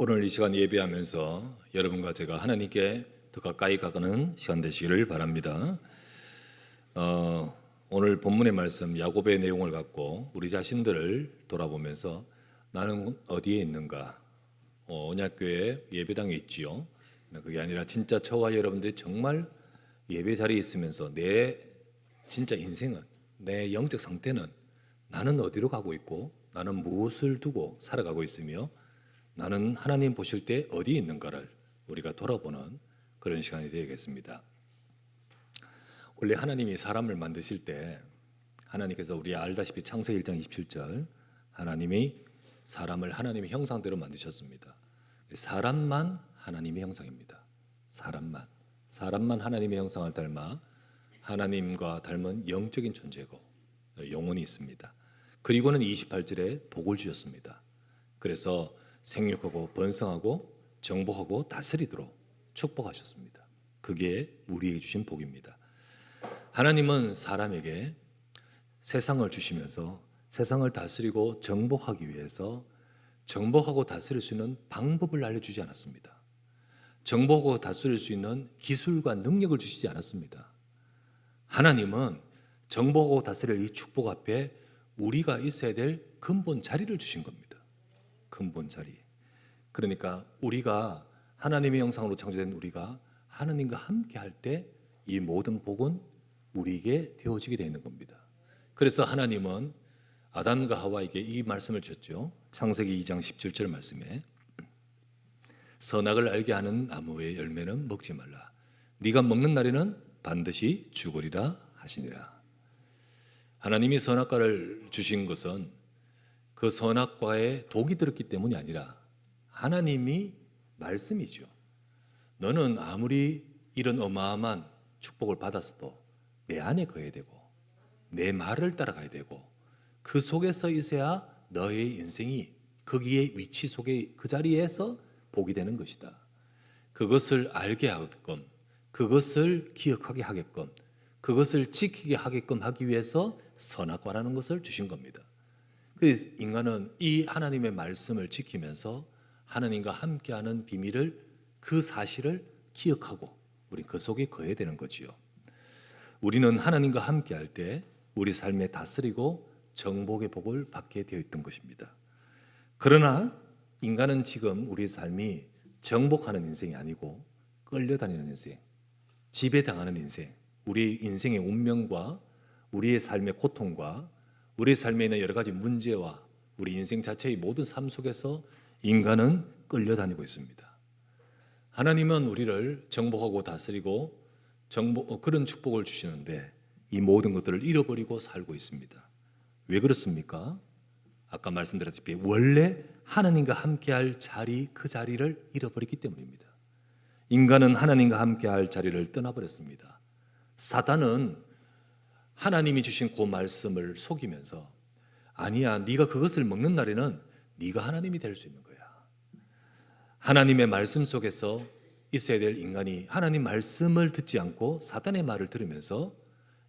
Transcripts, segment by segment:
오늘 이 시간 예배하면서 여러분과 제가 하나님께 더 가까이 가는 시간 되시기를 바랍니다. 오늘 본문의 말씀 야고보의 내용을 갖고 우리 자신들을 돌아보면서 나는 어디에 있는가? 언약교회 예배당에 있지요. 그게 아니라 진짜 저와 여러분들이 정말 예배 자리에 있으면서 내 진짜 인생은, 내 영적 상태는 나는 어디로 가고 있고 나는 무엇을 두고 살아가고 있으며 나는 하나님 보실 때 어디에 있는가를 우리가 돌아보는 그런 시간이 되겠습니다. 원래 하나님이 사람을 만드실 때 하나님께서 우리 알다시피 창세기 1장 27절 하나님이 사람을 하나님의 형상대로 만드셨습니다. 사람만 하나님의 형상입니다. 사람만 하나님의 형상을 닮아 하나님과 닮은 영적인 존재고 영혼이 있습니다. 그리고는 28절에 복을 주셨습니다. 그래서 생육하고 번성하고 정복하고 다스리도록 축복하셨습니다. 그게 우리에게 주신 복입니다. 하나님은 사람에게 세상을 주시면서 세상을 다스리고 정복하기 위해서 정복하고 다스릴 수 있는 방법을 알려주지 않았습니다. 정복하고 다스릴 수 있는 기술과 능력을 주시지 않았습니다. 하나님은 정복하고 다스릴 이 축복 앞에 우리가 있어야 될 근본 자리를 주신 겁니다. 근본 자리. 그러니까 우리가 하나님의 형상으로 창조된 우리가 하나님과 함께 할 때 이 모든 복은 우리에게 되어지게 되어 있는 겁니다. 그래서 하나님은 아담과 하와에게 이 말씀을 주셨죠. 창세기 2장 17절 말씀에 선악을 알게 하는 나무의 열매는 먹지 말라. 네가 먹는 날에는 반드시 죽으리라 하시니라. 하나님이 선악과를 주신 것은 그 선악과에 독이 들었기 때문이 아니라 하나님이 말씀이죠. 너는 아무리 이런 어마어마한 축복을 받았어도 내 안에 거해야 되고 내 말을 따라가야 되고 그 속에서 있어야 너의 인생이 거기에 위치 속에 그 자리에서 복이 되는 것이다. 그것을 알게 하게끔, 그것을 기억하게 하게끔, 그것을 지키게 하게끔 하기 위해서 선악과라는 것을 주신 겁니다. 그래서 인간은 이 하나님의 말씀을 지키면서 하나님과 함께하는 비밀을, 그 사실을 기억하고 우리 그 속에 거해야 되는 거지요. 우리는 하나님과 함께할 때 우리 삶에 다스리고 정복의 복을 받게 되어 있던 것입니다. 그러나 인간은 지금 우리 삶이 정복하는 인생이 아니고 끌려다니는 인생, 지배당하는 인생, 우리 인생의 운명과 우리의 삶의 고통과 우리 삶에 있는 여러 가지 문제와 우리 인생 자체의 모든 삶 속에서 인간은 끌려다니고 있습니다. 하나님은 우리를 정복하고 다스리고 그런 축복을 주시는데 이 모든 것들을 잃어버리고 살고 있습니다. 왜 그렇습니까? 아까 말씀드렸다시피 원래 하나님과 함께할 자리, 그 자리를 잃어버렸기 때문입니다. 인간은 하나님과 함께할 자리를 떠나버렸습니다. 사단은 하나님이 주신 그 말씀을 속이면서 아니야, 네가 그것을 먹는 날에는 네가 하나님이 될 수 있는 거야. 하나님의 말씀 속에서 있어야 될 인간이 하나님 말씀을 듣지 않고 사단의 말을 들으면서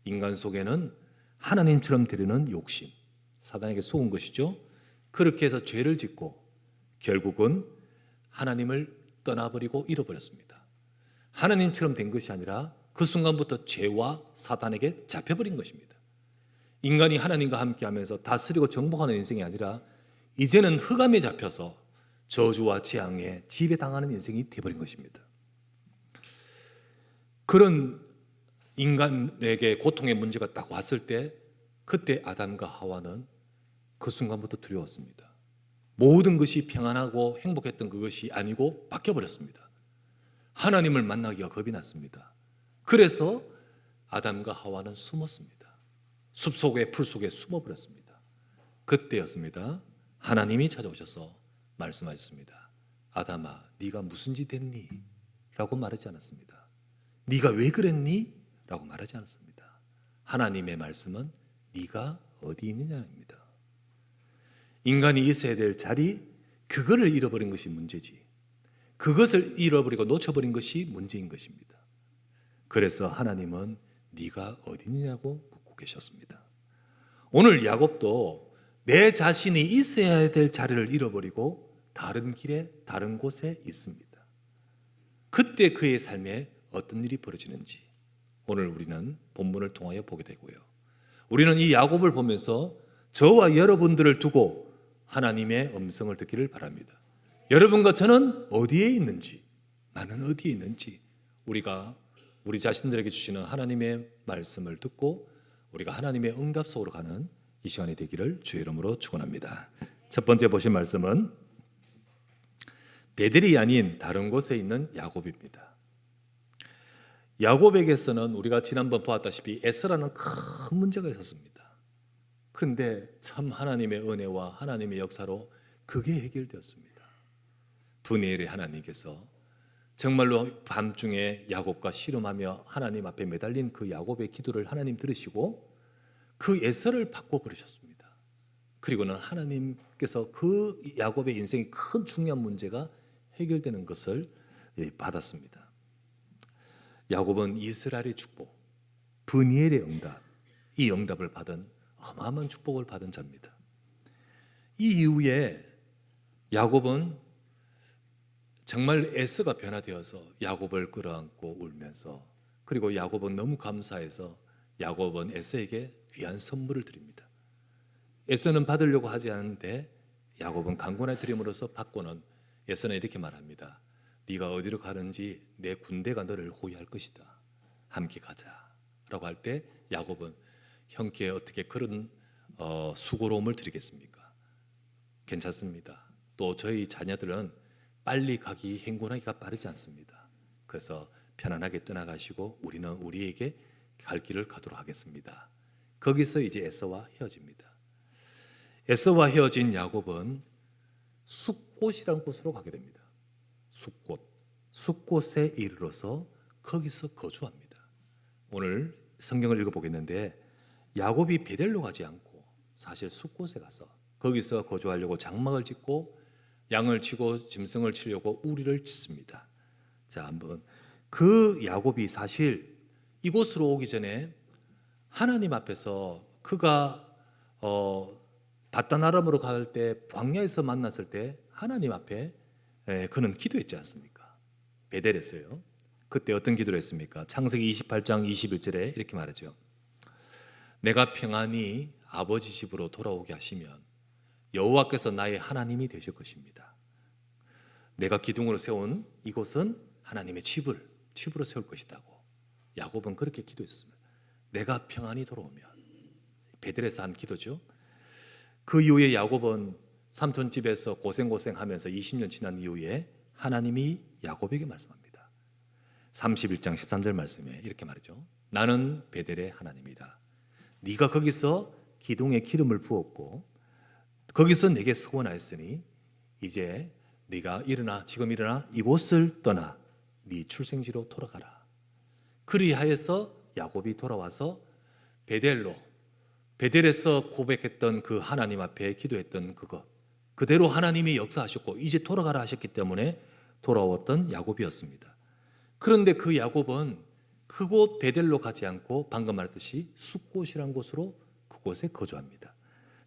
인간 속에는 하나님처럼 되려는 욕심, 사단에게 속은 것이죠. 그렇게 해서 죄를 짓고 결국은 하나님을 떠나버리고 잃어버렸습니다. 하나님처럼 된 것이 아니라 그 순간부터 죄와 사단에게 잡혀버린 것입니다. 인간이 하나님과 함께하면서 다스리고 정복하는 인생이 아니라 이제는 흑암에 잡혀서 저주와 재앙에 지배당하는 인생이 되어버린 것입니다. 그런 인간에게 고통의 문제가 딱 왔을 때 그때 아담과 하와는 그 순간부터 두려웠습니다. 모든 것이 평안하고 행복했던 그것이 아니고 바뀌어버렸습니다. 하나님을 만나기가 겁이 났습니다. 그래서 아담과 하와는 숨었습니다. 숲속에 풀 속에 숨어버렸습니다. 그때였습니다. 하나님이 찾아오셔서 말씀하셨습니다. 아담아, 네가 무슨 짓 했니? 라고 말하지 않았습니다. 네가 왜 그랬니? 라고 말하지 않았습니다. 하나님의 말씀은 네가 어디 있느냐입니다. 인간이 있어야 될 자리, 그거를 잃어버린 것이 문제지. 그것을 잃어버리고 놓쳐버린 것이 문제인 것입니다. 그래서 하나님은 네가 어디 있느냐고 묻고 계셨습니다. 오늘 야곱도 내 자신이 있어야 될 자리를 잃어버리고 다른 길에 다른 곳에 있습니다. 그때 그의 삶에 어떤 일이 벌어지는지 오늘 우리는 본문을 통하여 보게 되고요. 우리는 이 야곱을 보면서 저와 여러분들을 두고 하나님의 음성을 듣기를 바랍니다. 여러분과 저는 어디에 있는지, 나는 어디에 있는지 우리가 우리 자신들에게 주시는 하나님의 말씀을 듣고 우리가 하나님의 응답 속으로 가는 이 시간이 되기를 주의 이름으로 축원합니다. 첫 번째 보신 말씀은 베델이 아닌 다른 곳에 있는 야곱입니다. 야곱에게서는 우리가 지난번 보았다시피 에서라는 큰 문제가 있었습니다. 그런데 참 하나님의 은혜와 하나님의 역사로 그게 해결되었습니다. 분이엘의 하나님께서 정말로 밤중에 야곱과 씨름하며 하나님 앞에 매달린 그 야곱의 기도를 하나님 들으시고 그 에서를 바꿔버리셨습니다. 그리고는 하나님께서 그 야곱의 인생의 큰 중요한 문제가 해결되는 것을 받았습니다. 야곱은 이스라엘의 축복, 브니엘의 응답, 이 응답을 받은 어마어마한 축복을 받은 자입니다. 이 이후에 야곱은 정말 에서가 변화되어서 야곱을 끌어안고 울면서, 그리고 야곱은 너무 감사해서 야곱은 에서에게 귀한 선물을 드립니다. 에서는 받으려고 하지 않는데 야곱은 강권해 드림으로써 받고는 에서는 이렇게 말합니다. 네가 어디로 가는지 내 군대가 너를 호위할 것이다. 함께 가자 라고 할 때 야곱은 형께 어떻게 그런 수고로움을 드리겠습니까? 괜찮습니다. 또 저희 자녀들은 빨리 가기, 행군하기가 빠르지 않습니다. 그래서 편안하게 떠나가시고 우리는 우리에게 갈 길을 가도록 하겠습니다. 거기서 이제 에서와 헤어집니다. 에서와 헤어진 야곱은 숫곳이라는 곳으로 가게 됩니다. 숫곳에 이르러서 거기서 거주합니다. 오늘 성경을 읽어보겠는데 야곱이 베델로 가지 않고 사실 숫곳에 가서 거기서 거주하려고 장막을 짓고 양을 치고 짐승을 치려고 우리를 짓습니다. 자, 한번 그 야곱이 사실 이곳으로 오기 전에 하나님 앞에서 그가 바단 아람으로 갈 때 광야에서 만났을 때 하나님 앞에 그는 기도했지 않습니까? 베델에서요. 그때 어떤 기도를 했습니까? 창세기 28장 21절에 이렇게 말하죠. 내가 평안히 아버지 집으로 돌아오게 하시면 여호와께서 나의 하나님이 되실 것입니다. 내가 기둥으로 세운 이곳은 하나님의 집으로 세울 것이다고 야곱은 그렇게 기도했습니다. 내가 평안히 돌아오면, 베델에서 한 기도죠. 그 이후에 야곱은 삼촌 집에서 고생하면서 20년 지난 이후에 하나님이 야곱에게 말씀합니다. 31장 13절 말씀에 이렇게 말이죠. 나는 베델의 하나님이라. 네가 거기서 기둥에 기름을 부었고 거기서 내게 서원하였으니 이제 네가 지금 일어나 이곳을 떠나 네 출생지로 돌아가라. 그리하여서 야곱이 돌아와서 베델에서 고백했던 그 하나님 앞에 기도했던 그것 그대로 하나님이 역사하셨고 이제 돌아가라 하셨기 때문에 돌아왔던 야곱이었습니다. 그런데 그 야곱은 그곳 베델로 가지 않고 방금 말했듯이 숫곳이라는 곳으로 그곳에 거주합니다.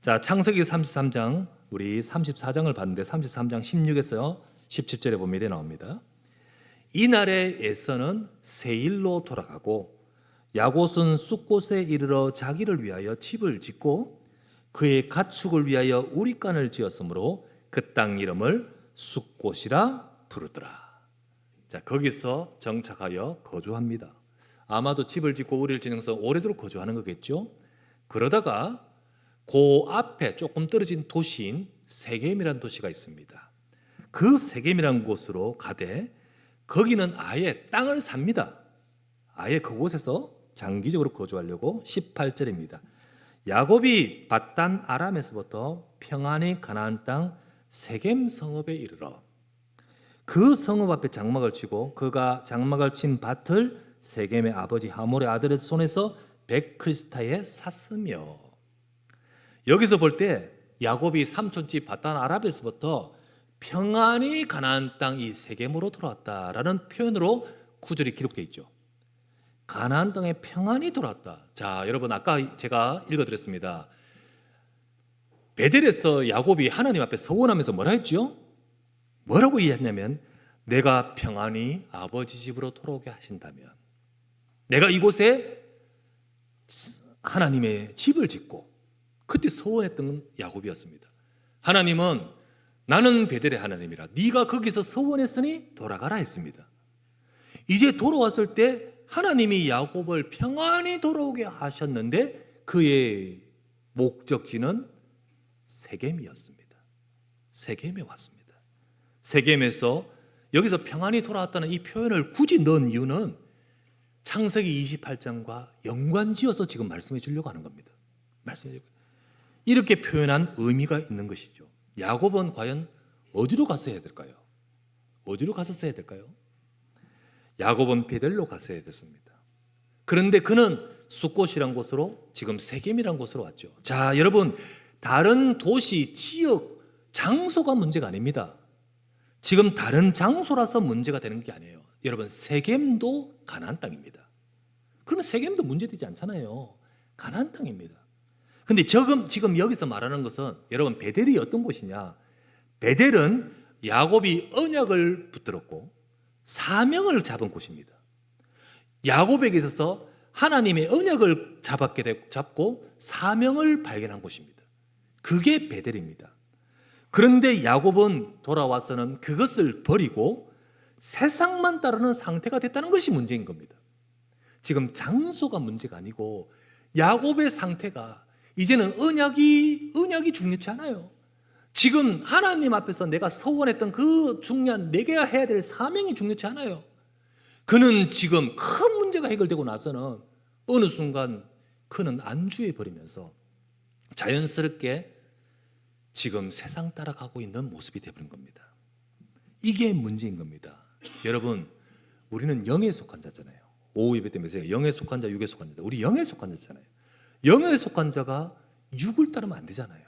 자, 창세기 33장 우리 34장을 봤는데 33장 16에서 17절에 보면 이렇게 나옵니다. 이날에 에서는 세일로 돌아가고 야곱은 숫곳에 이르러 자기를 위하여 집을 짓고 그의 가축을 위하여 우리간을 지었으므로 그 땅 이름을 숫곳이라 부르더라. 자, 거기서 정착하여 거주합니다. 아마도 집을 짓고 우리를 지내면서 오래도록 거주하는 거겠죠. 그러다가 그 앞에 조금 떨어진 도시인 세겜이라는 도시가 있습니다. 그 세겜이라는 곳으로 가되 거기는 아예 땅을 삽니다. 아예 그곳에서 장기적으로 거주하려고 18절입니다. 야곱이 바단 아람에서부터 평안히 가나안 땅 세겜 성읍에 이르러 그 성읍 앞에 장막을 치고 그가 장막을 친 밭을 세겜의 아버지 하몰의 아들의 손에서 백크리스타에 샀으며, 여기서 볼 때 야곱이 삼촌집 바단 아람에서부터 평안히 가나안 땅 이 세겜으로 돌아왔다라는 표현으로 구절이 기록되어 있죠. 가나안 땅에 평안히 돌아왔다. 자, 여러분 아까 제가 읽어드렸습니다. 베델에서 야곱이 하나님 앞에 서원하면서 뭐라 했죠? 뭐라고 이해했냐면 내가 평안히 아버지 집으로 돌아오게 하신다면 내가 이곳에 하나님의 집을 짓고, 그때 서원했던 야곱이었습니다. 하나님은 나는 베델의 하나님이라 네가 거기서 서원했으니 돌아가라 했습니다. 이제 돌아왔을 때 하나님이 야곱을 평안히 돌아오게 하셨는데 그의 목적지는 세겜이었습니다. 세겜에 왔습니다. 세겜에서 여기서 평안히 돌아왔다는 이 표현을 굳이 넣은 이유는 창세기 28장과 연관지어서 지금 말씀해 주려고 하는 겁니다. 말씀해 주려고. 이렇게 표현한 의미가 있는 것이죠. 야곱은 과연 어디로 갔어야 될까요? 어디로 갔었어야 될까요? 야곱은 베델로 갔어야 됐습니다. 그런데 그는 숫곳이란 곳으로, 지금 세겜이란 곳으로 왔죠. 자, 여러분, 다른 도시, 지역, 장소가 문제가 아닙니다. 지금 다른 장소라서 문제가 되는 게 아니에요. 여러분, 세겜도 가나안 땅입니다. 그러면 세겜도 문제되지 않잖아요. 가나안 땅입니다. 근데 지금 여기서 말하는 것은 여러분, 베델이 어떤 곳이냐? 베델은 야곱이 언약을 붙들었고 사명을 잡은 곳입니다. 야곱에게 있어서 하나님의 언약을 잡고 사명을 발견한 곳입니다. 그게 베델입니다. 그런데 야곱은 돌아와서는 그것을 버리고 세상만 따르는 상태가 됐다는 것이 문제인 겁니다. 지금 장소가 문제가 아니고 야곱의 상태가 이제는 언약이 중요치 않아요. 지금 하나님 앞에서 내가 서원했던 그 중요한 내가 해야 될 사명이 중요치 않아요. 그는 지금 큰 문제가 해결되고 나서는 어느 순간 그는 안주해 버리면서 자연스럽게 지금 세상 따라가고 있는 모습이 되어버린 겁니다. 이게 문제인 겁니다. 여러분, 우리는 영에 속한 자잖아요. 오후 예배 때문에 영에 속한 자, 육에 속한 자다. 우리 영에 속한 자잖아요. 영에 속한 자가 육을 따르면 안 되잖아요.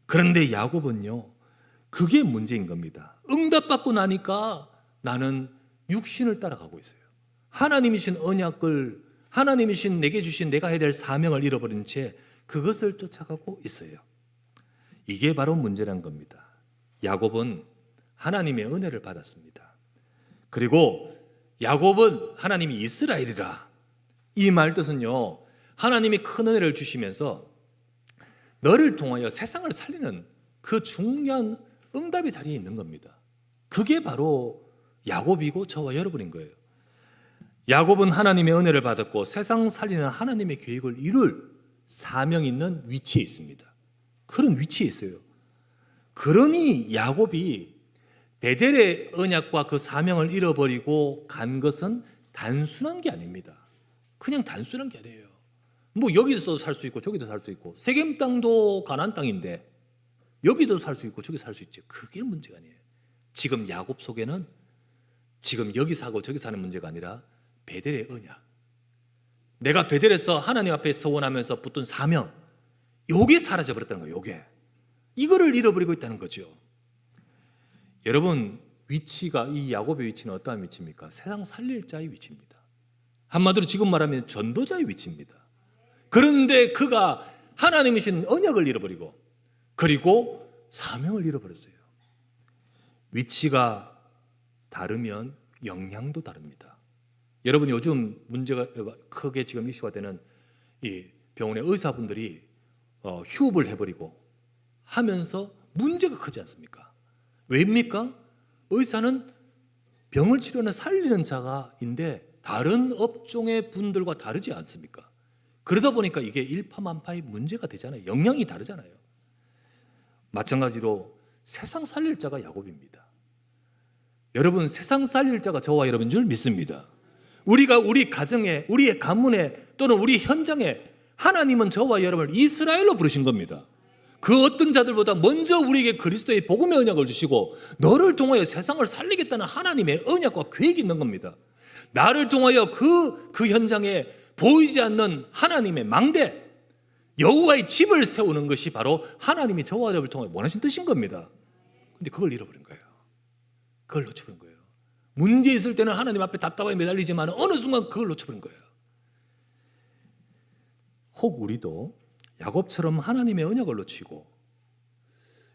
그런데 야곱은요, 그게 문제인 겁니다. 응답받고 나니까 나는 육신을 따라가고 있어요. 하나님이신 언약을, 하나님이신 내게 주신 내가 해야 될 사명을 잃어버린 채 그것을 쫓아가고 있어요. 이게 바로 문제란 겁니다. 야곱은 하나님의 은혜를 받았습니다. 그리고 야곱은 하나님이 이스라엘이라, 이 말 뜻은요, 하나님이 큰 은혜를 주시면서 너를 통하여 세상을 살리는 그 중요한 응답의 자리에 있는 겁니다. 그게 바로 야곱이고 저와 여러분인 거예요. 야곱은 하나님의 은혜를 받았고 세상 살리는 하나님의 계획을 이룰 사명 있는 위치에 있습니다. 그런 위치에 있어요. 그러니 야곱이 베델의 언약과 그 사명을 잃어버리고 간 것은 단순한 게 아닙니다. 그냥 단순한 게 아니에요. 뭐 여기서 살 수 있고 저기도 살 수 있고, 세겜 땅도 가나안 땅인데 여기도 살 수 있고 저기 살 수 있죠. 그게 문제가 아니에요. 지금 야곱 속에는 지금 여기 사고 저기 사는 문제가 아니라 베델의 언약, 내가 베델에서 하나님 앞에 서원하면서 붙든 사명, 요게 사라져버렸다는 거예요. 요게 이거를 잃어버리고 있다는 거죠. 여러분, 위치가, 이 야곱의 위치는 어떠한 위치입니까? 세상 살릴 자의 위치입니다. 한마디로 지금 말하면 전도자의 위치입니다. 그런데 그가 하나님이신 언약을 잃어버리고 그리고 사명을 잃어버렸어요. 위치가 다르면 영향도 다릅니다. 여러분, 요즘 문제가 크게 지금 이슈가 되는 이 병원의 의사분들이 휴업을 해버리고 하면서 문제가 크지 않습니까? 왜입니까? 의사는 병을 치료하는 살리는 자가인데 다른 업종의 분들과 다르지 않습니까? 그러다 보니까 이게 일파만파의 문제가 되잖아요. 영향이 다르잖아요. 마찬가지로 세상 살릴 자가 야곱입니다. 여러분, 세상 살릴 자가 저와 여러분인 줄 믿습니다. 우리가 우리 가정에, 우리의 가문에 또는 우리 현장에 하나님은 저와 여러분을 이스라엘로 부르신 겁니다. 그 어떤 자들보다 먼저 우리에게 그리스도의 복음의 언약을 주시고 너를 통하여 세상을 살리겠다는 하나님의 언약과 계획이 있는 겁니다. 나를 통하여 그 현장에 보이지 않는 하나님의 망대, 여호와의 집을 세우는 것이 바로 하나님이 저와 여러분을 통해 원하신 뜻인 겁니다. 근데 그걸 잃어버린 거예요. 그걸 놓쳐버린 거예요. 문제 있을 때는 하나님 앞에 답답하게 매달리지만 어느 순간 그걸 놓쳐버린 거예요. 혹 우리도 야곱처럼 하나님의 언약을 놓치고,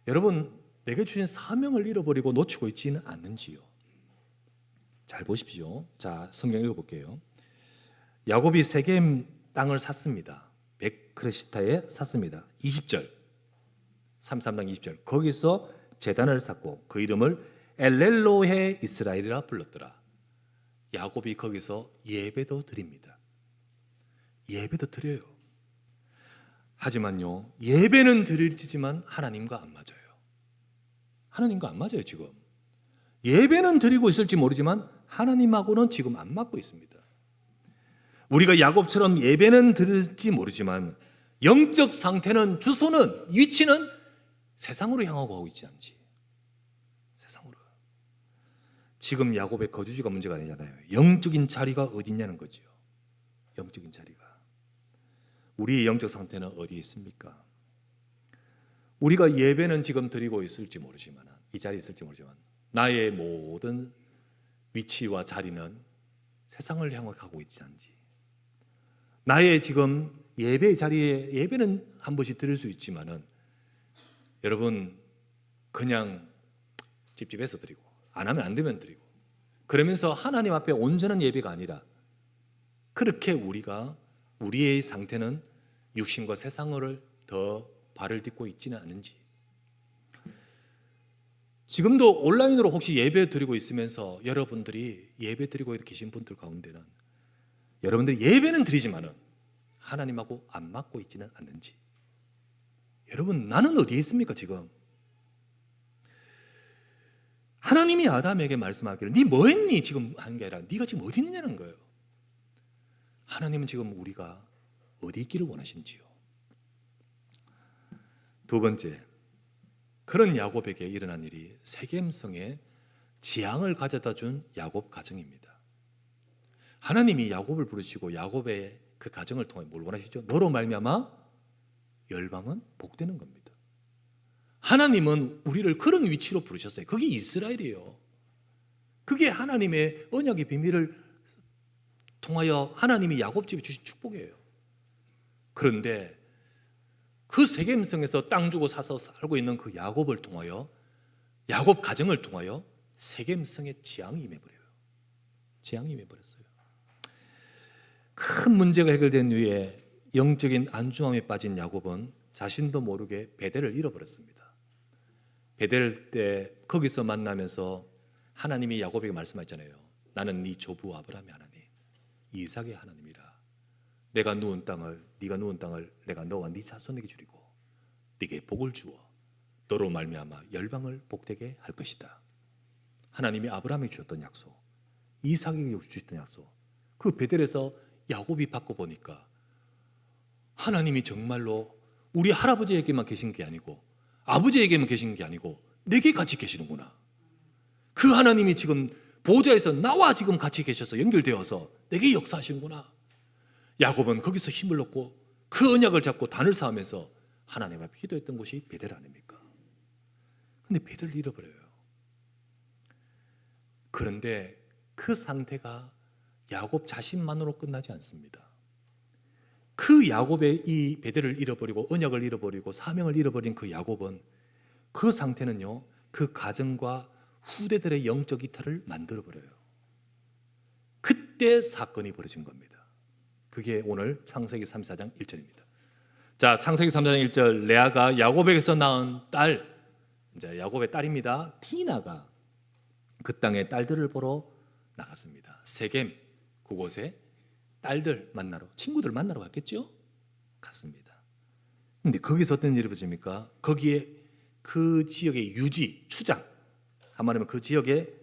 여러분 내게 주신 사명을 잃어버리고 놓치고 있지는 않는지요? 잘 보십시오. 자, 성경 읽어볼게요. 야곱이 세겜 땅을 샀습니다. 베크르시타에 샀습니다. 20절 33장 20절 거기서 제단을 샀고 그 이름을 엘렐로헤 이스라엘이라 불렀더라. 야곱이 거기서 예배도 드립니다. 예배도 드려요. 하지만요, 예배는 드리지만 하나님과 안 맞아요. 하나님과 안 맞아요. 지금 예배는 드리고 있을지 모르지만 하나님하고는 지금 안 맞고 있습니다. 우리가 야곱처럼 예배는 드릴지 모르지만 영적 상태는, 주소는, 위치는 세상으로 향하고 있지 않지. 세상으로. 지금 야곱의 거주지가 문제가 아니잖아요. 영적인 자리가 어디 있냐는 거죠. 영적인 자리가. 우리의 영적 상태는 어디에 있습니까? 우리가 예배는 지금 드리고 있을지 모르지만, 이 자리에 있을지 모르지만 나의 모든 위치와 자리는 세상을 향해 가고 있지 않지. 나의 지금 예배 자리에, 예배는 한 번씩 드릴 수 있지만은 여러분 그냥 찝찝해서 드리고 안 하면 안 되면 드리고 그러면서 하나님 앞에 온전한 예배가 아니라 그렇게 우리의 상태는 육신과 세상을 더 발을 딛고 있지는 않은지. 지금도 온라인으로 혹시 예배 드리고 있으면서 여러분들이 예배 드리고 계신 분들 가운데는 여러분들이 예배는 드리지만은 하나님하고 안 맞고 있지는 않는지. 여러분, 나는 어디에 있습니까 지금? 하나님이 아담에게 말씀하기를 네 뭐 했니? 지금 하는 게 아니라 네가 지금 어디 있느냐는 거예요. 하나님은 지금 우리가 어디 있기를 원하시는지요. 두 번째, 그런 야곱에게 일어난 일이 세겜성에 지향을 가져다 준 야곱 가정입니다. 하나님이 야곱을 부르시고 야곱의 그 가정을 통해 뭘 원하시죠? 너로 말미암아 열방은 복되는 겁니다. 하나님은 우리를 그런 위치로 부르셨어요. 그게 이스라엘이에요. 그게 하나님의 언약의 비밀을 통하여 하나님이 야곱 집에 주신 축복이에요. 그런데 그 세겜성에서 땅 주고 사서 살고 있는 그 야곱을 통하여, 야곱 가정을 통하여 세겜성에 재앙이 임해버려요. 재앙이 임해버렸어요. 큰 문제가 해결된 후에 영적인 안중함에 빠진 야곱은 자신도 모르게 베델을 잃어버렸습니다. 베델 때 거기서 만나면서 하나님이 야곱에게 말씀하셨잖아요. 나는 네 조부 아브라함의 하나님, 이삭의 하나님이라. 네가 누운 땅을 내가 너와 네 자손에게 주리고 네게 복을 주어 너로 말미암아 열방을 복되게 할 것이다. 하나님이 아브라함에게 주셨던 약속, 이삭에게 주셨던 약속, 그 베델에서 야곱이 받고 보니까 하나님이 정말로 우리 할아버지에게만 계신 게 아니고 아버지에게만 계신 게 아니고 내게 같이 계시는구나. 그 하나님이 지금 보좌에서 나와 지금 같이 계셔서 연결되어서 내게 역사하시는구나. 야곱은 거기서 힘을 얻고 그 언약을 잡고 단을 쌓으면서 하나님 앞에 기도했던 곳이 베델 아닙니까? 근데 베델을 잃어버려요. 그런데 그 상태가 야곱 자신만으로 끝나지 않습니다. 그 야곱의 이 베델을 잃어버리고 언약을 잃어버리고 사명을 잃어버린 그 야곱은 그 상태는요, 그 가정과 후대들의 영적 이탈을 만들어버려요. 그때 사건이 벌어진 겁니다. 그게 오늘 창세기 34장 1절입니다. 자, 창세기 3장 1절, 레아가 야곱에게서 낳은 딸, 이제 야곱의 딸입니다. 디나가 그 땅에 딸들을 보러 나갔습니다. 세겜 그곳에 딸들 만나러, 친구들 만나러 갔겠죠? 갔습니다. 근데 거기서 어떤 일이 벌어집니까? 거기에 그 지역의 유지, 추장, 한마디로 그 지역의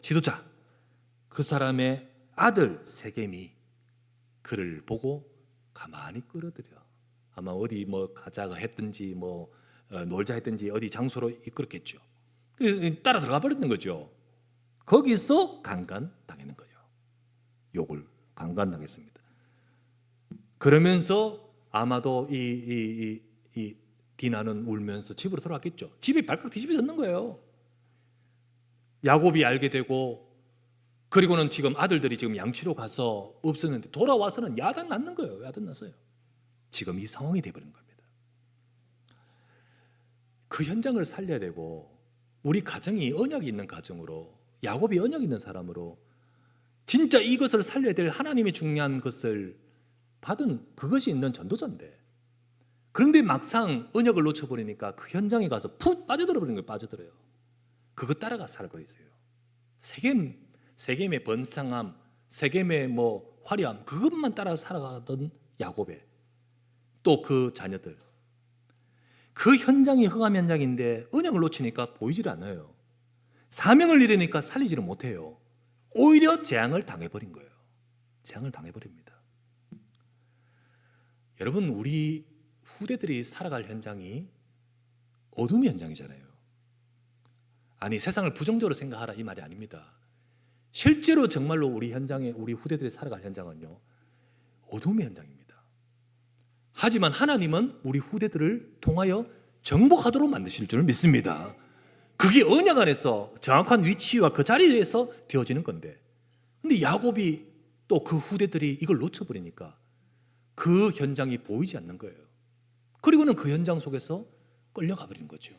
지도자, 그 사람의 아들 세겜이 그를 보고 가만히 끌어들여. 아마 어디 가자가 했든지 놀자 했든지 어디 장소로 이끌었겠죠. 그래서 따라 들어가 버렸는 거죠. 거기서 강간당했는 거예요. 욕을 강간당했습니다. 그러면서 아마도 이 디나는 울면서 집으로 돌아왔겠죠. 집이 발칵 뒤집어졌는 거예요. 야곱이 알게 되고, 그리고는 지금 아들들이 지금 양치로 가서 없었는데 돌아와서는 야단 났는 거예요. 야단 났어요. 지금 이 상황이 돼버린 겁니다. 그 현장을 살려야 되고, 우리 가정이 언약이 있는 가정으로, 야곱이 언약이 있는 사람으로 진짜 이것을 살려야 될 하나님의 중요한 것을 받은 그것이 있는 전도자인데, 그런데 막상 언약을 놓쳐버리니까 그 현장에 가서 푹 빠져들어 버리는 거예요. 빠져들어요. 그거 따라가 살고 있어요. 세겜의 번성함, 세겜의 뭐 화려함, 그것만 따라 살아가던 야곱의 또 그 자녀들, 그 현장이 흑암 현장인데 언약을 놓치니까 보이질 않아요. 사명을 이루니까 살리지를 못해요. 오히려 재앙을 당해버린 거예요. 재앙을 당해버립니다. 여러분, 우리 후대들이 살아갈 현장이 어둠의 현장이잖아요. 아니, 세상을 부정적으로 생각하라 이 말이 아닙니다. 실제로 정말로 우리 현장에, 우리 후대들이 살아갈 현장은요, 어둠의 현장입니다. 하지만 하나님은 우리 후대들을 통하여 정복하도록 만드실 줄 믿습니다. 그게 언약 안에서 정확한 위치와 그 자리에서 되어지는 건데, 근데 야곱이 또 그 후대들이 이걸 놓쳐버리니까 그 현장이 보이지 않는 거예요. 그리고는 그 현장 속에서 끌려가 버리는 거죠.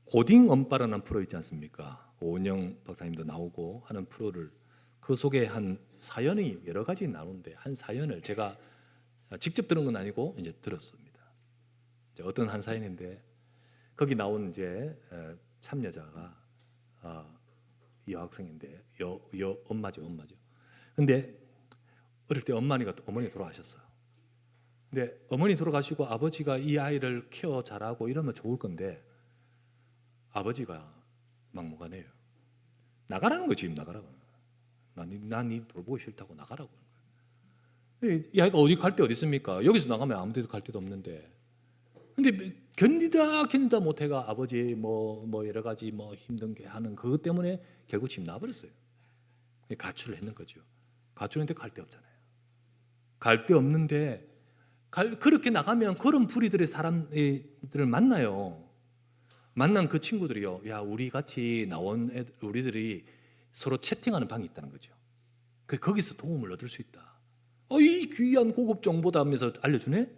고딩 언바라는 프로 있지 않습니까? 오은영 박사님도 나오고 하는 프로를, 그 속에 한 사연이 여러 가지 나오는데, 한 사연을 제가 직접 들은 건 아니고 이제 들었습니다. 이제 어떤 한 사연인데, 거기 나온 이제 참여자가 여학생인데, 엄마죠. 근데 어릴 때 어머니가 돌아가셨어요. 근데 어머니 돌아가시고 아버지가 이 아이를 케어 잘하고 이러면 좋을 건데, 아버지가 막무가내예요. 나가라는 거지, 지금 나가라고. 난 돌보기 싫다고 나가라고. 이 아이가 어디 갈 데 어디 있습니까? 여기서 나가면 아무 데도 갈 데도 없는데. 근데 견디다 못해가 아버지 뭐 여러 가지 뭐 힘든 게 하는 그것 때문에 결국 집 나와버렸어요. 가출을 했는 거죠. 가출했는데 갈 데 없잖아요. 갈 데 없는데 그렇게 나가면 그런 부리들의 사람들을 만나요. 만난 그 친구들이요, 야, 우리 같이 나온 우리들이 서로 채팅하는 방이 있다는 거죠. 거기서 도움을 얻을 수 있다. 이 귀한 고급 정보다 하면서 알려주네.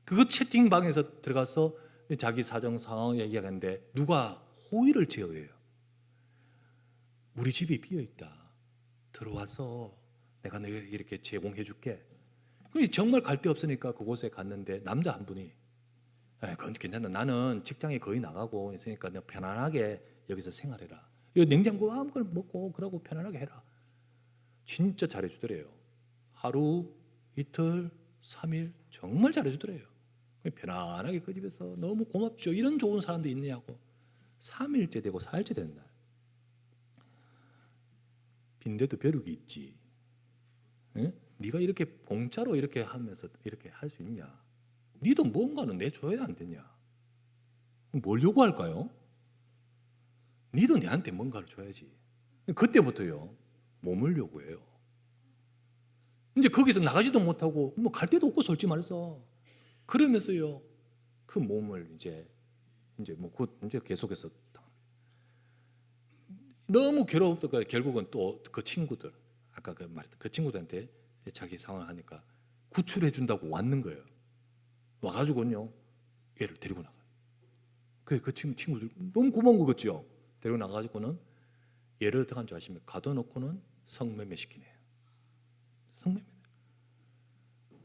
그 채팅방에서 들어가서 자기 사정 상황 얘기하는데 누가 호의를 제어해요. 우리 집이 비어있다, 들어와서 내가 이렇게 제공해 줄게. 정말 갈 데 없으니까 그곳에 갔는데 남자 한 분이, 그건 괜찮다, 나는 직장에 거의 나가고 있으니까 내가 편안하게 여기서 생활해라, 이 냉장고 아무거나 먹고 그러고 편안하게 해라. 진짜 잘해주더래요. 하루, 이틀, 3일 정말 잘해주더래요. 편안하게 그 집에서 너무 고맙죠. 이런 좋은 사람도 있냐고. 3일째 되고 4일째 되는 날, 빈대도 벼룩이 있지. 응? 네가 이렇게 공짜로 이렇게 하면서 이렇게 할 수 있냐? 니도 뭔가는 내줘야 안 되냐? 뭘 요구할까요? 니도 내한테 뭔가를 줘야지. 그때부터요, 몸을 요구해요. 이제 거기서 나가지도 못하고 뭐 갈 데도 없고 솔직히 말해서, 그러면서요 그 몸을 이제 계속해서 너무 괴로웠다가 결국은 또 그 친구들, 아까 그 말했던 그 친구들한테 자기 상황을 하니까 구출해 준다고 왔는 거예요. 와가지고요 얘를 데리고 나가요. 그 친구들 너무 고마운 거겠죠. 데리고 나가지고는 얘를 어떻게 한 줄 아십니까? 가둬놓고는 성매매 시키네요. 성매매.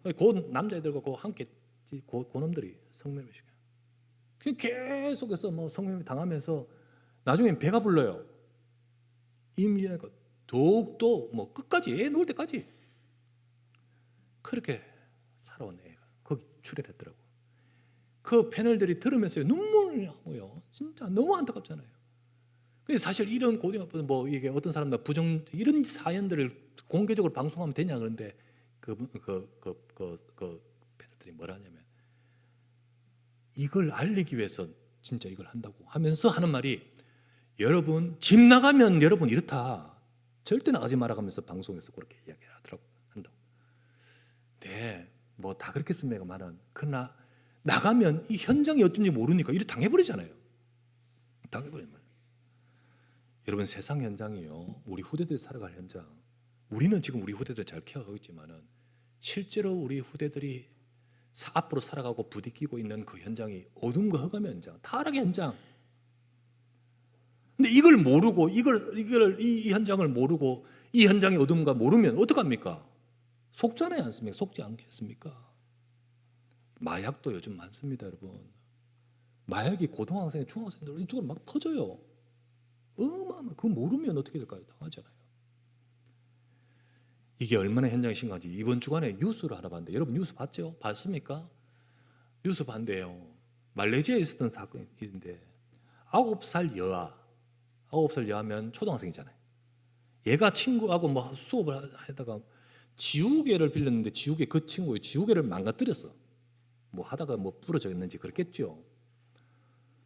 그 남자애들과 그 함께 그 놈들이 성매매 시켜요. 계속해서 뭐 성매매 당하면서 나중에 배가 불러요. 임리하고 더욱더 뭐 끝까지, 애 놓을 때까지 그렇게 살아온 애가 거기 출연했더라고. 그 패널들이 들으면서 눈물을 나고요. 진짜 너무 안타깝잖아요. 사실 이런 고등학교 뭐 이게 어떤 사람들 이런 사연들을 공개적으로 방송하면 되냐 그런데 그 패널들이 뭐라 하냐면, 이걸 알리기 위해서 진짜 이걸 한다고 하면서 하는 말이, 여러분 집 나가면 여러분 이렇다, 절대 나가지 말아가면서 방송에서 그렇게 이야기를 하더라고. 한다고. 네, 뭐 다 그렇겠습니다만은, 그러나 나가면 이 현장이 어떤지 모르니까 이렇게 당해버리잖아요. 당해버리면 말이에요. 여러분, 세상 현장이요, 우리 후대들이 살아갈 현장, 우리는 지금 우리 후대들 잘 케어하고 있지만은 실제로 우리 후대들이 앞으로 살아가고 부딪히고 있는 그 현장이 어둠과 흑암의 현장, 타락의 현장. 근데 이걸 모르고 이 현장을 모르고 이 현장의 어둠과 모르면 어떡합니까? 속잖아요, 않습니까? 속지 않겠습니까? 마약도 요즘 많습니다, 여러분. 마약이 고등학생, 중학생들 이쪽으로 막 퍼져요. 그거 모르면 어떻게 될까요? 당하잖아요. 이게 얼마나 현장이 심각한지 이번 주간에 뉴스를 하나 봤는데, 여러분 뉴스 봤죠? 봤습니까? 뉴스 봤는데요, 말레이시아에 있었던 사건인데 9살 여하면 초등학생이잖아요. 얘가 친구하고 뭐 수업을 하다가 지우개를 빌렸는데 그 친구의 지우개를 망가뜨렸어. 뭐 하다가 뭐 부러졌는지 그렇겠죠.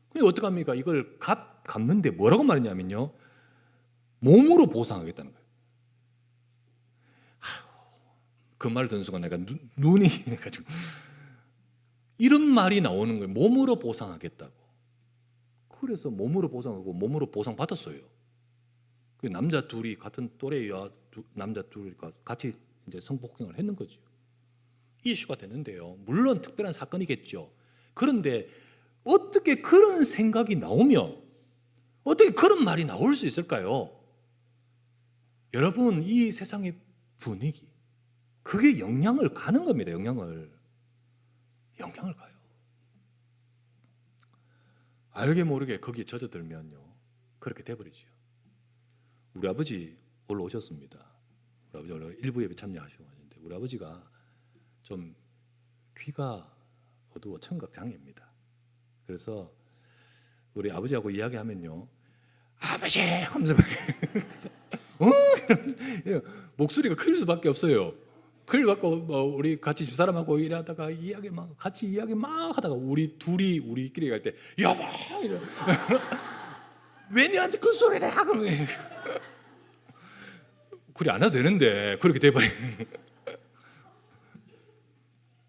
그게 어떡합니까? 이걸 갚는데 뭐라고 말했냐면요, 몸으로 보상하겠다는 거예요. 그 말을 듣는 순간 내가 눈이 해가지고, 이런 말이 나오는 거예요. 몸으로 보상하겠다고. 그래서 몸으로 보상하고 몸으로 보상 받았어요. 그 남자 둘이, 같은 또래의 남자 둘이 같이 이제 성폭행을 했는 거죠. 이슈가 되는데요, 물론 특별한 사건이겠죠. 그런데 어떻게 그런 생각이 나오며 어떻게 그런 말이 나올 수 있을까요? 여러분, 이 세상의 분위기, 그게 영향을 가는 겁니다. 영향을 가요. 알게 모르게 거기에 젖어들면요, 그렇게 돼버리죠. 우리 아버지 올라오셨습니다. 우리 아버지 원래 일부 예배 참여하시고 하는데, 우리 아버지가 좀 귀가 어두워 청각 장애입니다. 그래서 우리 아버지하고 이야기하면요, 아버지 하면서 목소리가 클 수밖에 없어요. 클 갖고 뭐 우리 같이 집사람하고 일하다가 같이 이야기 막 하다가 우리끼리 갈 때 여보 이래. 왜 너한테 큰 소리를 하고 그래 안 해도 되는데 그렇게 돼버려.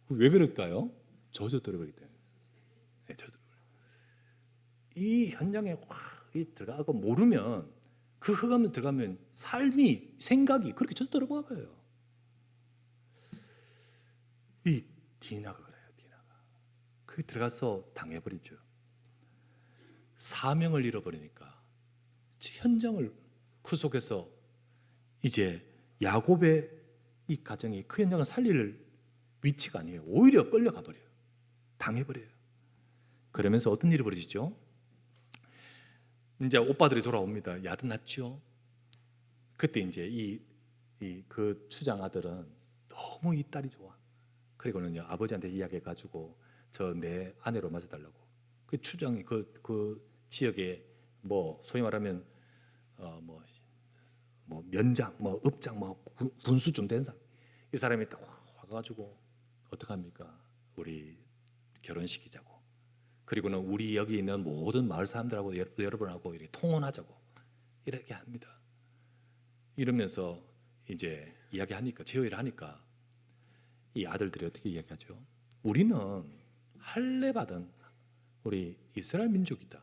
왜 그럴까요? 젖어들어버리기 때문에. 이 현장에 확 들어가고 모르면, 그 흑암에 들어가면 삶이, 생각이 그렇게 젖어들어가 봐요. 이 디나가 그래요. 디나가 그 들어가서 당해버리죠. 사명을 잃어버리니까 현장을, 그 속에서 이제 야곱의 이 가정이 그 현장을 살릴 위치가 아니에요. 오히려 끌려가 버려요. 당해버려요. 그러면서 어떤 일이 벌어지죠? 이제 오빠들이 돌아옵니다. 야단났죠. 그때 이제 그 추장 아들은 너무 이 딸이 좋아. 그리고는요, 아버지한테 이야기해가지고 저 내 아내로 맞아달라고. 그 추장이 그 지역에 뭐 소위 말하면 뭐 면장, 뭐 읍장, 뭐 군수 좀 된 사람, 이 사람이 또 와가지고 어떡합니까? 우리 결혼시키자고. 그리고는 우리 여기 있는 모든 마을 사람들하고 여러분하고 이렇게 통혼하자고 이렇게 합니다. 이러면서 이제 이야기하니까, 제의를 하니까 이 아들들이 어떻게 이야기하죠? 우리는 할례 받은 우리 이스라엘 민족이다.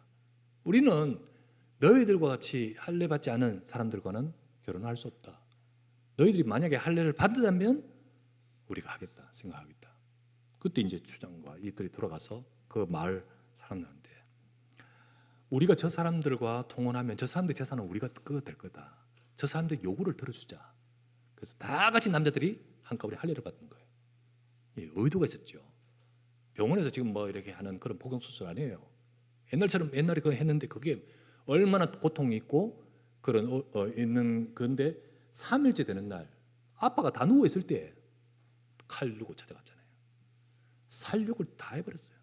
우리는 너희들과 같이 할례 받지 않은 사람들과는 결혼할 수 없다. 너희들이 만약에 할례를 받는다면 우리가 하겠다, 생각하겠다. 그때 이제 추장과 이들이 돌아가서 그 마을 사람들한테, 우리가 저 사람들과 통혼하면 저 사람들 재산은 우리가 그거 될 거다. 저 사람들 요구를 들어주자. 그래서 다 같이 남자들이 한꺼번에 할례를 받는 거예요. 의도가 있었죠. 병원에서 지금 뭐 이렇게 하는 그런 복용 수술 아니에요. 옛날처럼 옛날에 그거 했는데 그게 얼마나 고통이 있고 그런 있는 건데, 3일째 되는 날 아빠가 다 누워 있을 때 칼 들고 찾아갔잖아요. 살육을 다 해버렸어요.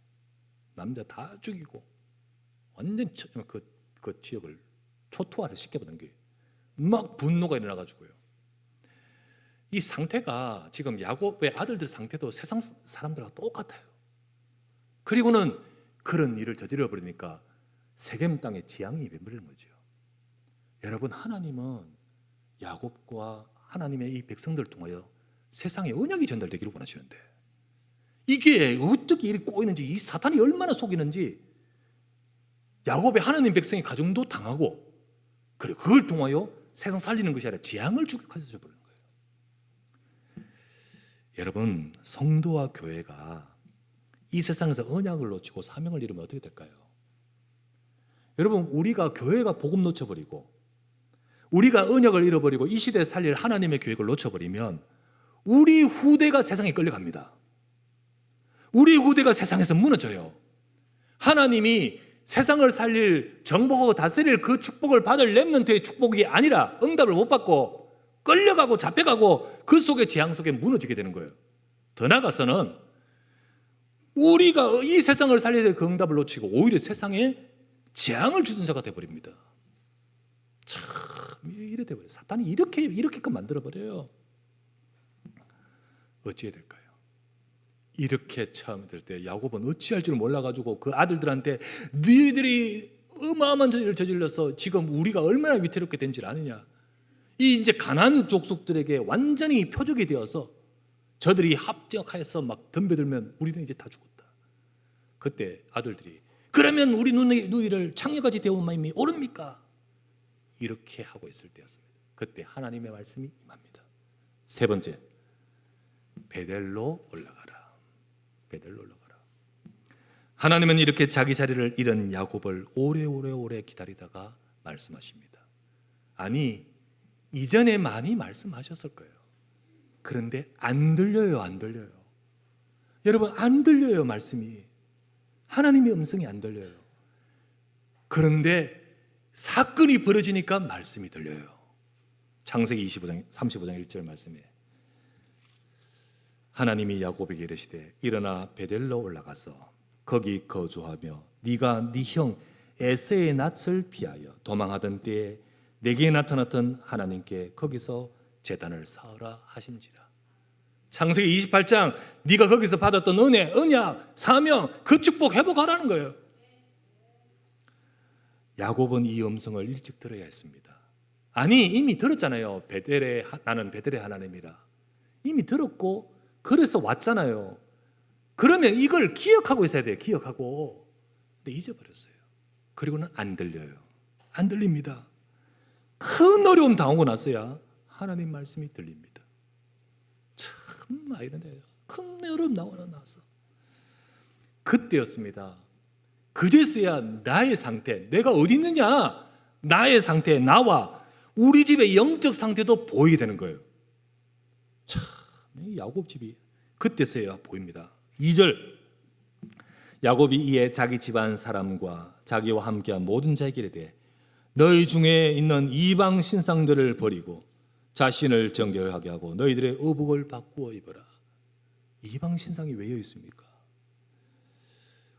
남자 다 죽이고 완전 그 지역을 초토화를 시켜버린 게, 막 분노가 일어나가지고요. 이 상태가 지금 야곱의 아들들 상태도 세상 사람들과 똑같아요. 그리고는 그런 일을 저질러 버리니까 세겜 땅에 지향이 변버리는 거죠. 여러분, 하나님은 야곱과 하나님의 이 백성들을 통하여 세상에 언약이 전달되기를 원하시는데, 이게 어떻게 이렇게 꼬이는지, 이 사탄이 얼마나 속이는지, 야곱의 하나님 백성의 가정도 당하고, 그리고 그걸 통하여 세상 살리는 것이 아니라 재앙을 주게 가져버리는 거예요. 여러분, 성도와 교회가 이 세상에서 언약을 놓치고 사명을 잃으면 어떻게 될까요? 여러분, 우리가 교회가 복음 놓쳐버리고 우리가 언약을 잃어버리고 이 시대에 살릴 하나님의 계획을 놓쳐버리면 우리 후대가 세상에 끌려갑니다. 우리 후대가 세상에서 무너져요. 하나님이 세상을 살릴, 정복하고 다스릴 그 축복을 받을 렘넌트의 축복이 아니라 응답을 못 받고 끌려가고 잡혀가고 그 속에 재앙 속에 무너지게 되는 거예요. 더 나아가서는 우리가 이 세상을 살려야 될 그 응답을 놓치고 오히려 세상에 재앙을 주던 자가 되어버립니다. 참 이래 돼버려요. 사탄이 이렇게끔 만들어버려요. 어찌해야 될까요? 이렇게 처음 들 때 야곱은 어찌할 줄 몰라가지고 그 아들들한테 너희들이 어마어마한 죄를 저질러서 지금 우리가 얼마나 위태롭게 된지 아느냐, 이 이제 가나안 족속들에게 완전히 표적이 되어서 저들이 합작하여서 막 덤벼들면 우리는 이제 다 죽었다. 그때 아들들이 그러면 우리 누이를 창녀같이 데운 마음이 옳습니까? 이렇게 하고 있을 때였습니다. 그때 하나님의 말씀이 임합니다. 세 번째, 베델로 올라가라. 베델로 올라가라. 하나님은 이렇게 자기 자리를 잃은 야곱을 오래 기다리다가 말씀하십니다. 아니, 이전에 많이 말씀하셨을 거예요. 그런데 안 들려요. 여러분, 안 들려요. 말씀이, 하나님의 음성이 안 들려요. 그런데 사건이 벌어지니까 말씀이 들려요. 창세기 35장 1절 말씀에 하나님이 야곱에게 이르시되 일어나 베델로 올라가서 거기 거주하며 네가 네 형 에세의 낯을 피하여 도망하던 때에 내게 나타났던 하나님께 거기서 제단을 쌓으라 하신지라. 창세기 28장 네가 거기서 받았던 은혜, 언약, 사명, 그 축복 회복하라는 거예요. 야곱은 이 음성을 일찍 들어야 했습니다. 아니, 이미 들었잖아요. 나는 베델의 하나님이라 이미 들었고 그래서 왔잖아요. 그러면 이걸 기억하고 있어야 돼요. 기억하고. 근데 잊어버렸어요. 그리고는 안 들려요. 안 들립니다. 큰 어려움 당하고 나서야 하나님 말씀이 들립니다. 참 이런데 큰 어려움 나오고 나서 그때였습니다. 그제서야 나의 상태, 내가 어디 있느냐, 나의 상태, 나와 우리 집의 영적 상태도 보이게 되는 거예요. 참, 야곱 집이 그때서야 보입니다. 2절, 야곱이 이에 자기 집안 사람과 자기와 함께한 모든 자에게 이르되 너희 중에 있는 이방 신상들을 버리고 자신을 정결하게 하고 너희들의 의복을 바꾸어 입어라. 이방 신상이 왜 여기 있습니까?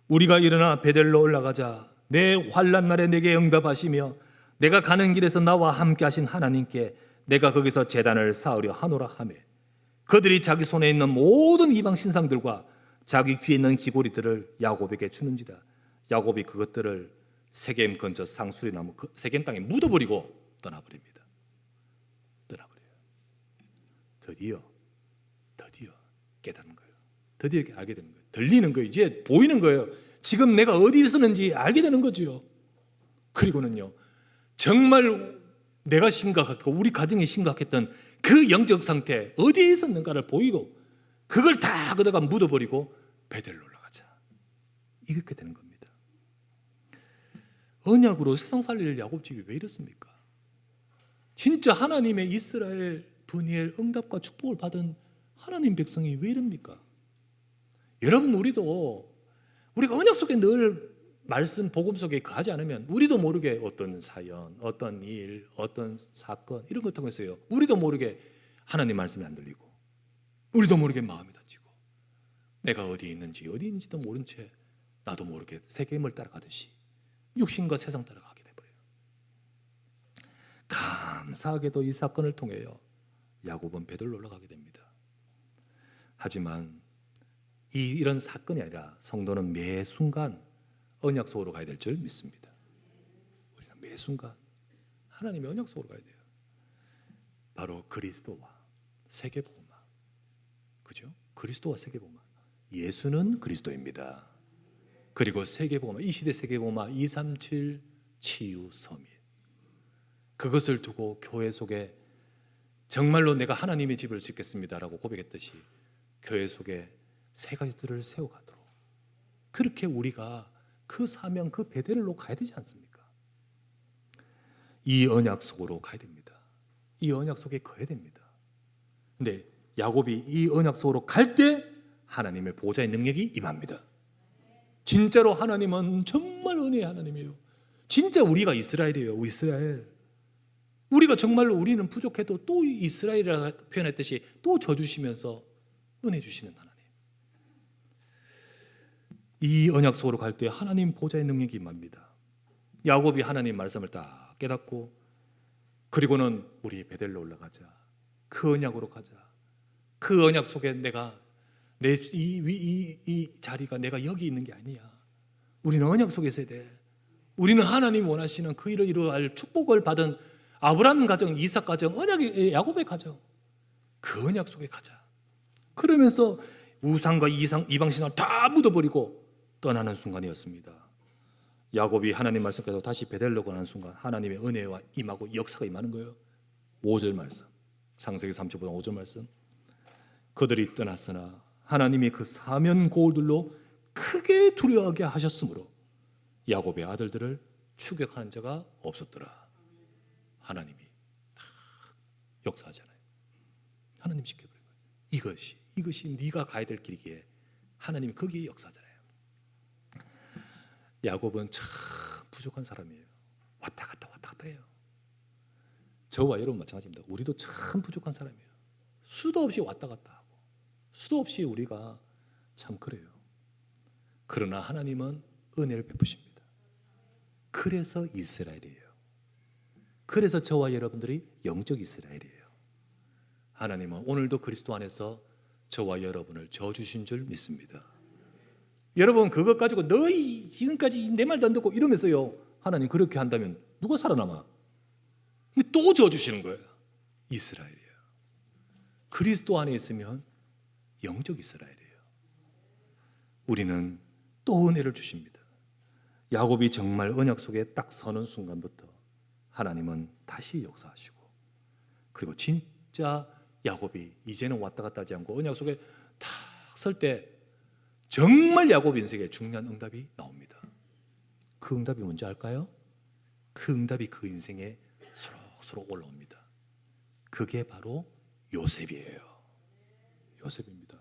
우리가 일어나 베델로 올라가자. 내 환난 날에 내게 응답하시며 내가 가는 길에서 나와 함께 하신 하나님께 내가 거기서 제단을 쌓으려 하노라 하며 그들이 자기 손에 있는 모든 이방 신상들과 자기 귀에 있는 귀고리들을 야곱에게 주는지라. 야곱이 그것들을 세겜 근처 상수리나무 세겜 땅에 묻어버리고 떠나버립니다. 떠나버려요. 드디어 깨닫는 거예요. 드디어 알게 되는 거예요. 들리는 거예요. 이제 보이는 거예요. 지금 내가 어디 있었는지 알게 되는 거죠. 그리고는요, 정말 내가 심각하고 우리 가정이 심각했던 그 영적 상태 어디에 있었는가를 보이고 그걸 다 그다가 묻어버리고 베델로 올라가자. 이렇게 되는 겁니다. 언약으로 세상 살릴 야곱집이 왜 이렇습니까? 진짜 하나님의 이스라엘 분이엘 응답과 축복을 받은 하나님 백성이 왜 이럽니까? 여러분, 우리가 언약 속에 늘 말씀, 복음 속에 가지 않으면 우리도 모르게 어떤 사연, 어떤 일, 어떤 사건 이런 것 통해서요, 우리도 모르게 하나님 말씀이 안 들리고 우리도 모르게 마음이 다치고 내가 어디에 있는지도 모른 채 나도 모르게 세겜을 따라가듯이 육신과 세상 따라가게 돼버려요. 감사하게도 이 사건을 통해요 야곱은 베델로 올라가게 됩니다. 하지만 이런 사건이 아니라 성도는 매 순간 언약 속으로 가야 될 줄 믿습니다. 우리는 매 순간 하나님의 언약 속으로 가야 돼요. 바로 그리스도와 세계복음화. 그죠? 그리스도와 세계복음화. 예수는 그리스도입니다. 그리고 세계복음화, 이 시대 세계복음화 237 치유 서밋. 그것을 두고 교회 속에 정말로 내가 하나님의 집을 짓겠습니다라고 고백했듯이 교회 속에 세 가지들을 세워가도록 그렇게 우리가 그 사명, 그 베델로 가야 되지 않습니까? 이 언약 속으로 가야 됩니다. 이 언약 속에 거야 됩니다. 근데 야곱이 이 언약 속으로 갈 때 하나님의 보좌의 능력이 임합니다. 진짜로 하나님은 정말 은혜의 하나님이에요. 진짜 우리가 이스라엘이에요. 이스라엘. 우리가 정말로 우리는 부족해도 또 이스라엘이라고 표현했듯이 또 져주시면서 은혜 주시는 하나님. 이 언약 속으로 갈 때 하나님 보좌의 능력이 임합니다. 야곱이 하나님 말씀을 딱 깨닫고, 그리고는 우리 베델로 올라가자. 그 언약으로 가자. 그 언약 속에 내가 이 자리가 내가 여기 있는 게 아니야. 우리는 언약 속에 있어야 돼. 우리는 하나님 원하시는 그 일을 이루어갈 축복을 받은 아브라함 가정, 이삭 가정, 언약의 야곱의 가정, 그 언약 속에 가자. 그러면서 우상과 이방신을 다 묻어버리고 떠나는 순간이었습니다. 야곱이 하나님 말씀께서 다시 베델로 가는 순간 하나님의 은혜와 임하고 역사가 임하는 거예요. 5절 말씀, 창세기 35장 5절 말씀. 그들이 떠났으나 하나님이 그 사면 고울들로 크게 두려워하게 하셨으므로 야곱의 아들들을 추격하는 자가 없었더라. 하나님이 다 역사하잖아요. 하나님 지켜버린 거예요. 이것이 네가 가야 될 길이기에 하나님이 거기에 역사하잖아요. 야곱은 참 부족한 사람이에요. 왔다 갔다 해요. 저와 여러분 마찬가지입니다. 우리도 참 부족한 사람이에요. 수도 없이 왔다 갔다 하고 수도 없이 우리가 참 그래요. 그러나 하나님은 은혜를 베푸십니다. 그래서 이스라엘이에요. 그래서 저와 여러분들이 영적 이스라엘이에요. 하나님은 오늘도 그리스도 안에서 저와 여러분을 저주신 줄 믿습니다. 여러분 그것 가지고 너희 지금까지 내 말도 안 듣고 이러면서요, 하나님 그렇게 한다면 누가 살아남아? 근데 또 저주시는 거예요. 이스라엘이에요. 그리스도 안에 있으면 영적 이스라엘이에요. 우리는 또 은혜를 주십니다. 야곱이 정말 언약 속에 딱 서는 순간부터 하나님은 다시 역사하시고, 그리고 진짜 야곱이 이제는 왔다 갔다 하지 않고 언약 속에 딱 설 때 정말 야곱 인생에 중요한 응답이 나옵니다. 그 응답이 뭔지 알까요? 그 응답이 그 인생에 소록소록 올라옵니다. 그게 바로 요셉이에요. 요셉입니다.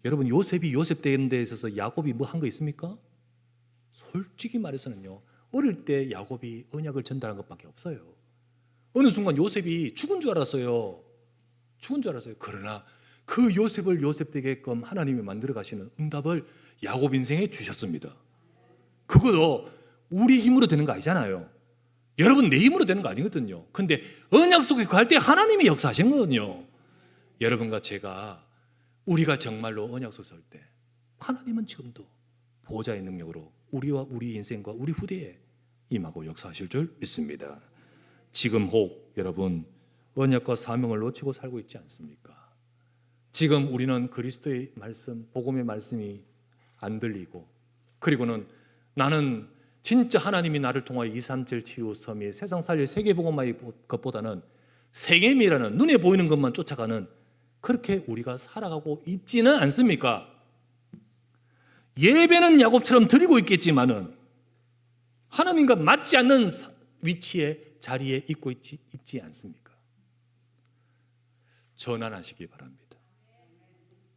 여러분 요셉이 요셉 되는 데 있어서 야곱이 뭐 한 거 있습니까? 솔직히 말해서는요, 어릴 때 야곱이 언약을 전달한 것밖에 없어요. 어느 순간 요셉이 죽은 줄 알았어요. 그러나 그 요셉을 요셉 되게끔 하나님이 만들어 가시는 응답을 야곱 인생에 주셨습니다. 그것도 우리 힘으로 되는 거 아니잖아요. 여러분 내 힘으로 되는 거 아니거든요. 근데 언약 속에 갈 때 하나님이 역사하신 거거든요. 여러분과 제가 우리가 정말로 언약 속에 설 때 하나님은 지금도 보좌의 능력으로 우리와 우리 인생과 우리 후대에 임하고 역사하실 줄 믿습니다. 지금 혹 여러분 언약과 사명을 놓치고 살고 있지 않습니까? 지금 우리는 그리스도의 말씀, 복음의 말씀이 안 들리고, 그리고는 나는 진짜 하나님이 나를 통하여 237 치유 섬이 세상 살릴 세계복음만의 것보다는 세겜이라는 눈에 보이는 것만 쫓아가는, 그렇게 우리가 살아가고 있지는 않습니까? 예배는 야곱처럼 드리고 있겠지만은 하나님과 맞지 않는 위치에 자리에 있지 않습니까? 전환하시기 바랍니다.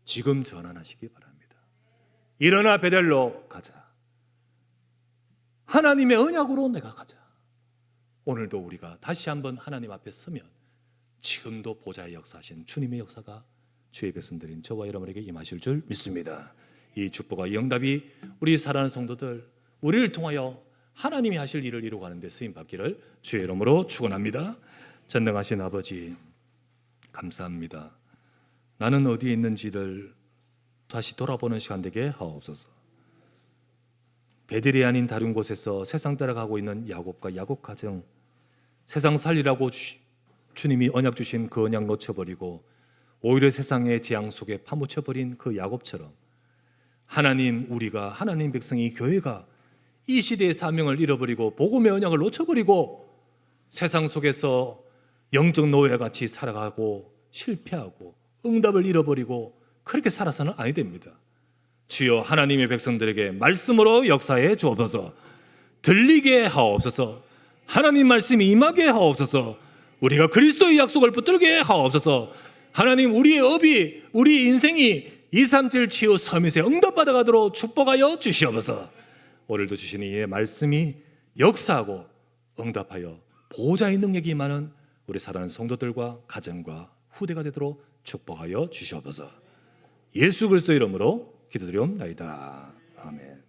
지금 전환하시기 바랍니다. 일어나 베델로 가자. 하나님의 언약으로 내가 가자. 오늘도 우리가 다시 한번 하나님 앞에 서면 지금도 보좌의 역사하신 주님의 역사가 주의 백성들인 저와 여러분에게 임하실 줄 믿습니다. 이 축복과 영답이 우리 사랑하는 성도들, 우리를 통하여 하나님이 하실 일을 이루어가는 데 쓰임 받기를 주의 이름으로 축원합니다. 전능하신 아버지 감사합니다. 나는 어디에 있는지를 다시 돌아보는 시간 되게 하옵소서. 베델이 아닌 다른 곳에서 세상 따라가고 있는 야곱과 야곱 가정, 세상 살리라고 주님이 언약 주신 그 언약 놓쳐버리고 오히려 세상의 재앙 속에 파묻혀버린 그 야곱처럼 하나님, 우리가 하나님 백성이 교회가 이 시대의 사명을 잃어버리고 복음의 언약을 놓쳐버리고 세상 속에서 영적 노예와 같이 살아가고 실패하고 응답을 잃어버리고 그렇게 살아서는 아니 됩니다. 주여 하나님의 백성들에게 말씀으로 역사해 주옵소서. 들리게 하옵소서. 하나님 말씀이 임하게 하옵소서. 우리가 그리스도의 약속을 붙들게 하옵소서. 하나님, 우리의 업이, 우리 인생이 237 치유 서밋에 응답받아가도록 축복하여 주시옵소서. 오늘도 주시는 이 말씀이 역사하고 응답하여 보호자의 능력이 많은 우리 사랑하는 성도들과 가정과 후대가 되도록 축복하여 주시옵소서. 예수 그리스도 이름으로 기도드리옵나이다. 아멘.